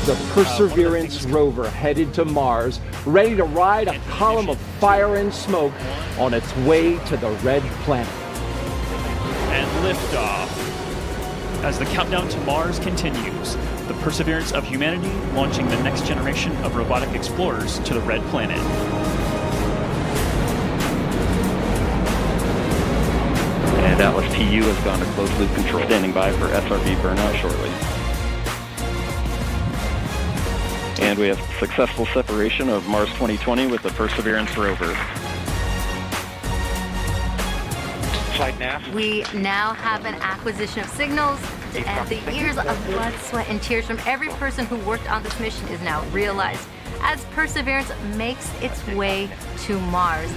The Perseverance rover headed to Mars, ready to ride a column of fire and smoke on its way to the red planet. And liftoff. As the countdown to Mars continues, the perseverance of humanity launching the next generation of robotic explorers to the red planet. And Atlas TU has gone to closed loop control, standing by for SRB burnout shortly. And we have successful separation of Mars 2020 with the Perseverance rover. We now have an acquisition of signals, and the years of blood, sweat, and tears from every person who worked on this mission is now realized as Perseverance makes its way to Mars.